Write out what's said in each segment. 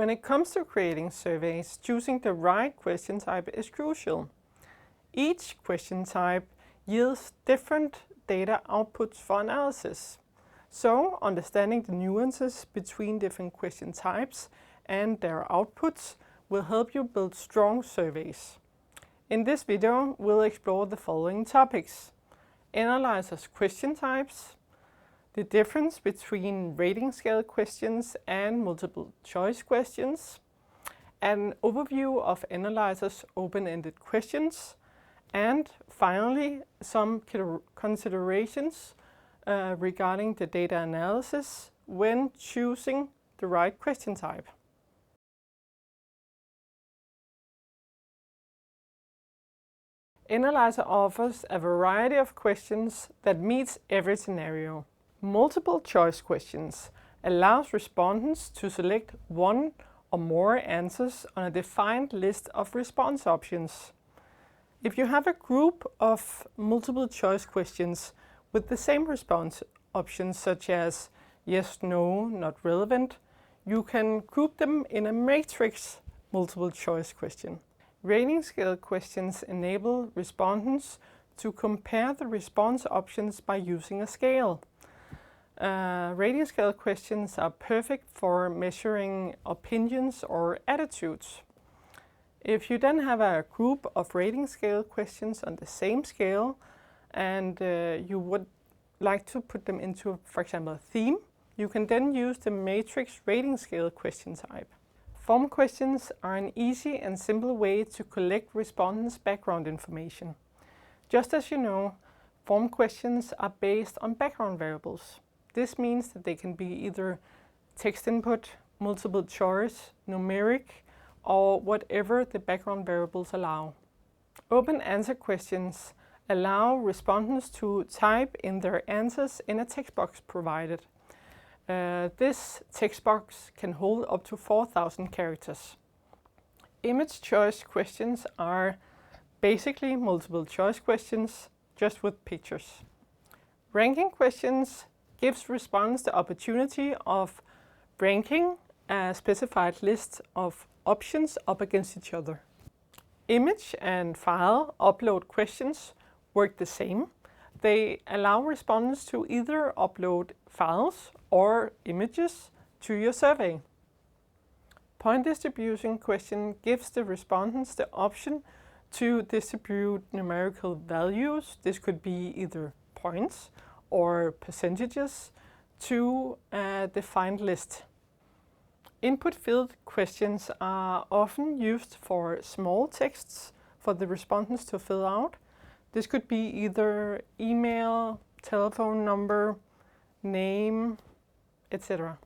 When it comes to creating surveys, choosing the right question type is crucial. Each question type yields different data outputs for analysis. So, understanding the nuances between different question types and their outputs will help you build strong surveys. In this video, we'll explore the following topics: Enalyzer's question types, the difference between rating scale questions and multiple choice questions, an overview of Enalyzer's open-ended questions, and finally some considerations regarding the data analysis when choosing the right question type. Enalyzer offers a variety of questions that meets every scenario. Multiple choice questions allows respondents to select one or more answers on a defined list of response options. If you have a group of multiple choice questions with the same response options such as yes, no, not relevant, you can group them in a matrix multiple choice question. Rating scale questions enable respondents to compare the response options by using a scale. Rating scale questions are perfect for measuring opinions or attitudes. If you then have a group of rating scale questions on the same scale and you would like to put them into, for example, a theme, you can then use the matrix rating scale question type. Form questions are an easy and simple way to collect respondents' background information. Just as you know, form questions are based on background variables. This means that they can be either text input, multiple choice, numeric, or whatever the background variables allow. Open answer questions allow respondents to type in their answers in a text box provided. This text box can hold up to 4,000 characters. Image choice questions are basically multiple choice questions, just with pictures. Ranking questions gives respondents the opportunity of ranking a specified list of options up against each other. Image and file upload questions work the same. They allow respondents to either upload files or images to your survey. Point distribution question gives the respondents the option to distribute numerical values. This could be either points or percentages to a defined list. Input field questions are often used for small texts for the respondents to fill out. This could be either email, telephone number, name, etc.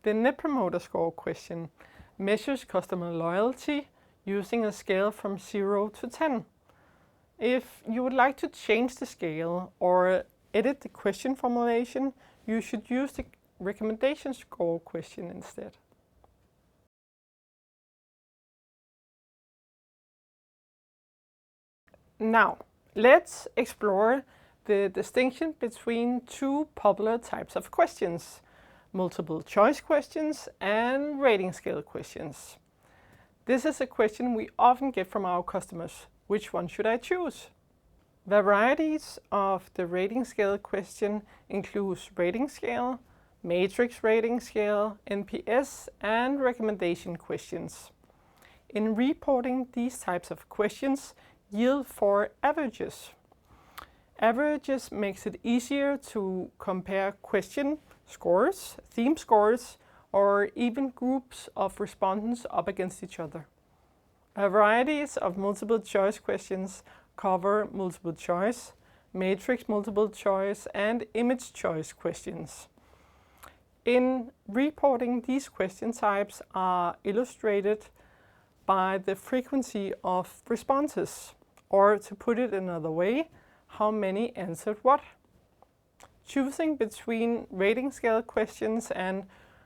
The Net Promoter Score question measures customer loyalty using a scale from 0 to 10. If you would like to change the scale or edit the question formulation, you should use the recommendation score question instead. Now, let's explore the distinction between two popular types of questions: multiple choice questions and rating scale questions. This is a question we often get from our customers. Which one should I choose? Varieties of the rating scale question include rating scale, matrix rating scale, NPS, and recommendation questions. In reporting, these types of questions yield for averages. Averages makes it easier to compare question scores, theme scores, or even groups of respondents up against each other. Varieties of multiple choice questions cover multiple choice, matrix multiple choice, and image choice questions. In reporting, these question types are illustrated by the frequency of responses, or to put it another way, how many answered what. Choosing between rating scale questions and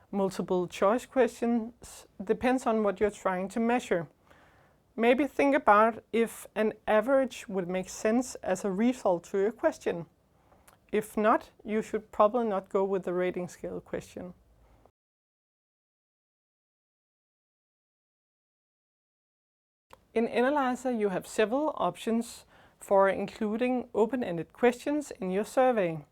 multiple choice questions depends on what you're trying to measure. Maybe think about if an average would make sense as a result to your question. If not, you should probably not go with the rating scale question. In Enalyzer, you have several options for including open-ended questions in your survey.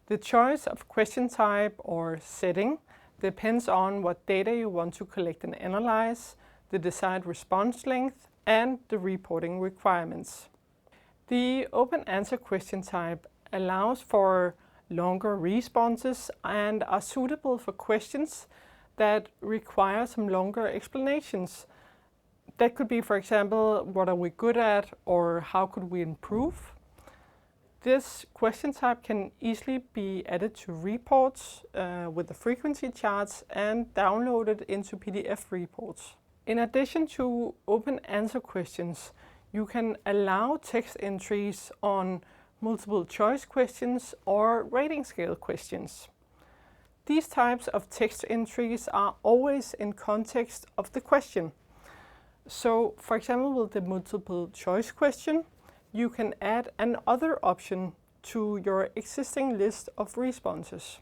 The choice of question type or setting depends on what data you want to collect and analyze, the desired response length, and the reporting requirements. The open answer question type allows for longer responses and are suitable for questions that require some longer explanations. That could be, for example, what are we good at, or how could we improve? This question type can easily be added to reports with the frequency charts and downloaded into PDF reports. In addition to open answer questions, you can allow text entries on multiple choice questions or rating scale questions. These types of text entries are always in context of the question. So, for example, with the multiple choice question, you can add another option to your existing list of responses.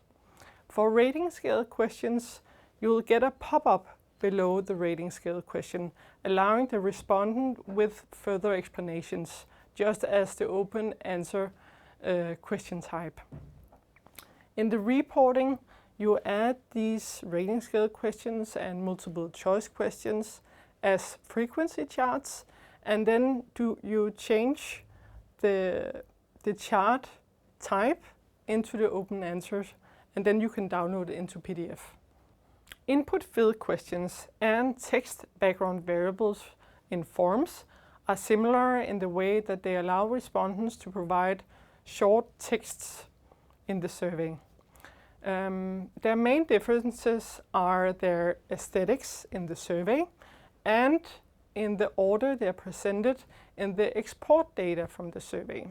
For rating scale questions, you will get a pop-up below the rating scale question, allowing the respondent with further explanations, just as the open answer question type. In the reporting, you add these rating scale questions and multiple choice questions as frequency charts, and then you change the chart type into the open answers, and then you can download it into PDF. Input field questions and text background variables in forms are similar in the way that they allow respondents to provide short texts in the survey. Their main differences are their aesthetics in the survey and in the order they are presented in the export data from the survey.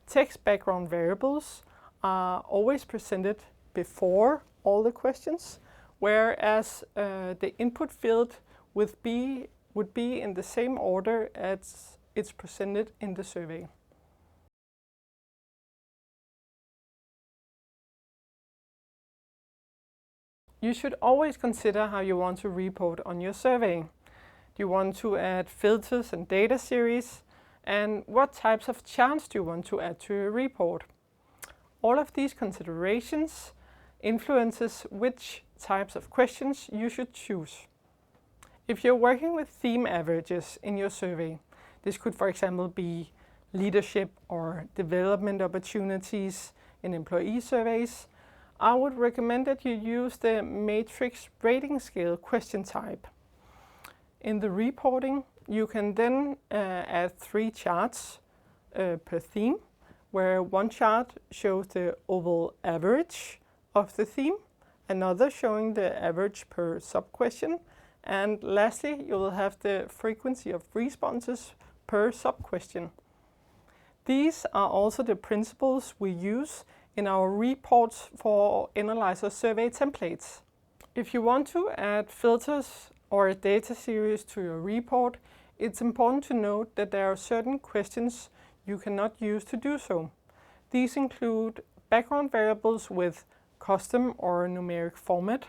Text background variables are always presented before all the questions, whereas the input field would be in the same order as it's presented in the survey. You should always consider how you want to report on your survey. Do you want to add filters and data series? And what types of charts do you want to add to your report? All of these considerations influences which types of questions you should choose. If you're working with theme averages in your survey, this could, for example, be leadership or development opportunities in employee surveys, I would recommend that you use the matrix rating scale question type. In the reporting, you can then add 3 charts per theme, where one chart shows the overall average of the theme, another showing the average per sub-question, and lastly, you will have the frequency of responses per sub-question. These are also the principles we use in our reports for Enalyzer survey templates. If you want to add filters or a data series to your report, it's important to note that there are certain questions you cannot use to do so. These include background variables with custom or numeric format,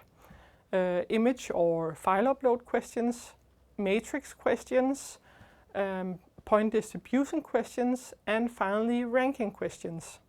image or file upload questions, matrix questions, point distribution questions, and finally ranking questions.